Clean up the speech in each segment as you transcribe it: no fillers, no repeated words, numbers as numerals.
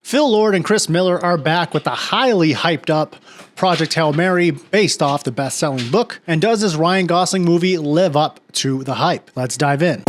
Phil Lord and Chris Miller are back with the highly hyped up Project Hail Mary based off the best-selling book. And does this Ryan Gosling movie live up to the hype? Let's dive in.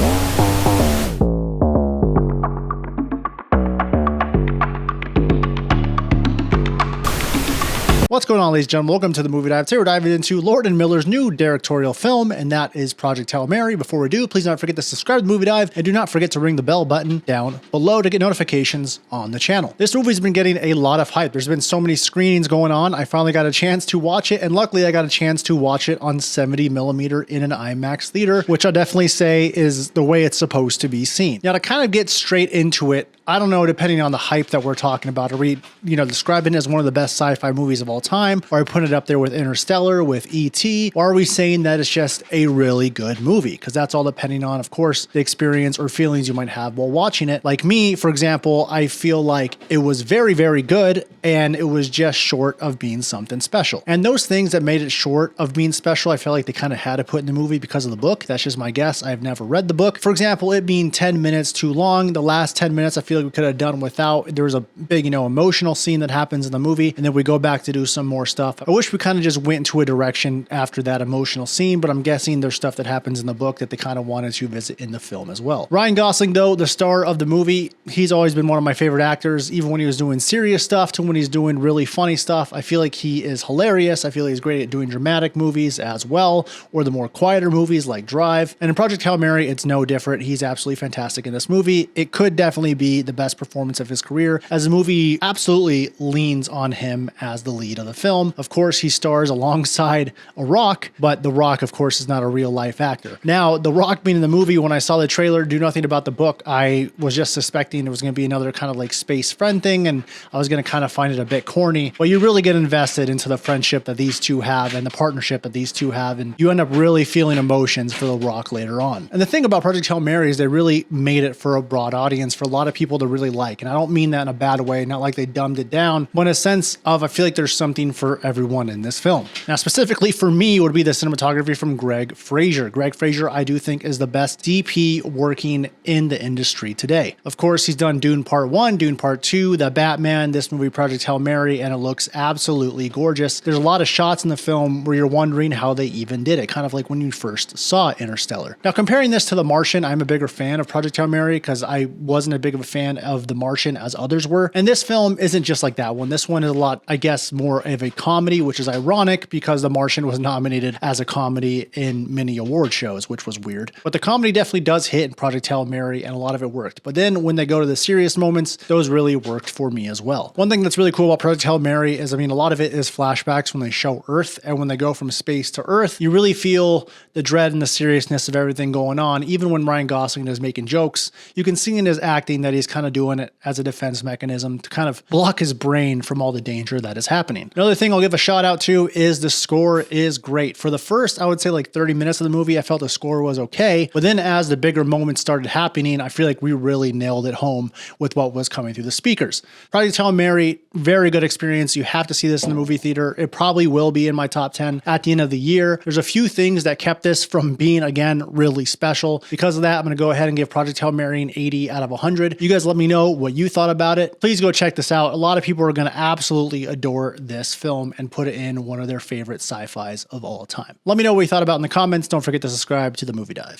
What's going on, ladies and gentlemen? Welcome to the Movie Dive. Today we're diving into Lord and Miller's new directorial film, and that is Project Hail Mary. Before we do, please don't forget to subscribe to the Movie Dive, and do not forget to ring the bell button down below to get notifications on the channel. This movie's been getting a lot of hype. There's been so many screenings going on. I finally got a chance to watch it, and luckily I got a chance to watch it on 70mm in an IMAX theater, which I'll definitely say is the way it's supposed to be seen. Now, to kind of get straight into it, I don't know, depending on the hype that we're talking about, are we, describe it as one of the best sci-fi movies of all time? Or are we putting it up there with Interstellar, with E.T.? Or are we saying that it's just a really good movie? Because that's all depending on, of course, the experience or feelings you might have while watching it. Like me, for example, I feel like it was very, very good, and it was just short of being something special. And those things that made it short of being special, I feel like they kind of had to put in the movie because of the book. That's just my guess. I've never read the book. For example, it being 10 minutes too long. The last 10 minutes, I feel like we could have done without. There was a big, emotional scene that happens in the movie, and then we go back to do some more stuff. I wish we kind of just went into a direction after that emotional scene, but I'm guessing there's stuff that happens in the book that they kind of wanted to visit in the film as well. Ryan Gosling, though, the star of the movie, he's always been one of my favorite actors, even when he was doing serious stuff to when he's doing really funny stuff. I feel like he is hilarious. I feel like he's great at doing dramatic movies as well, or the more quieter movies like Drive. And in Project Hail Mary, it's no different. He's absolutely fantastic in this movie. It could definitely be the best performance of his career, as the movie absolutely leans on him as the lead of the film. Of course, he stars alongside a Rock, but the Rock, of course, is not a real life actor. Now, the Rock being in the movie, when I saw the trailer, do nothing about the book, I was just suspecting it was going to be another kind of like space friend thing, and I was going to kind of find it a bit corny, but you really get invested into the friendship that these two have and the partnership that these two have, and you end up really feeling emotions for the Rock later on. And the thing about Project Hail Mary is they really made it for a broad audience, for a lot of people to really like, and I don't mean that in a bad way, not like they dumbed it down, but in a sense of I feel like there's something for everyone in this film. Now, specifically for me, would be the cinematography from Greg Fraser. Greg Fraser, I do think, is the best DP working in the industry today. Of course, he's done Dune Part 1, Dune Part 2, The Batman, this movie Project Hail Mary, and it looks absolutely gorgeous. There's a lot of shots in the film where you're wondering how they even did it, kind of like when you first saw Interstellar. Now, comparing this to The Martian, I'm a bigger fan of Project Hail Mary because I wasn't as big of a fan of The Martian as others were. And this film isn't just like that one. This one is a lot, I guess, more of a comedy, which is ironic because The Martian was nominated as a comedy in many award shows, which was weird. But the comedy definitely does hit in Project Hail Mary, and a lot of it worked. But then when they go to the serious moments, those really worked for me as well. One thing that's really cool about Project Hail Mary is, a lot of it is flashbacks when they show Earth, and when they go from space to Earth, you really feel the dread and the seriousness of everything going on. Even when Ryan Gosling is making jokes, you can see in his acting that he's kind of doing it as a defense mechanism to kind of block his brain from all the danger that is happening. Another thing I'll give a shout out to is the score is great. For the first, I would say like 30 minutes of the movie, I felt the score was okay. But then as the bigger moments started happening, I feel like we really nailed it home with what was coming through the speakers. Project Hail Mary, very good experience. You have to see this in the movie theater. It probably will be in my top 10 at the end of the year. There's a few things that kept this from being, again, really special. Because of that, I'm going to go ahead and give Project Hail Mary an 80 out of 100. You guys let me know what you thought about it. Please go check this out. A lot of people are going to absolutely adore this film and put it in one of their favorite sci-fis of all time. Let me know what you thought about in the comments. Don't forget to subscribe to the Movie Dive.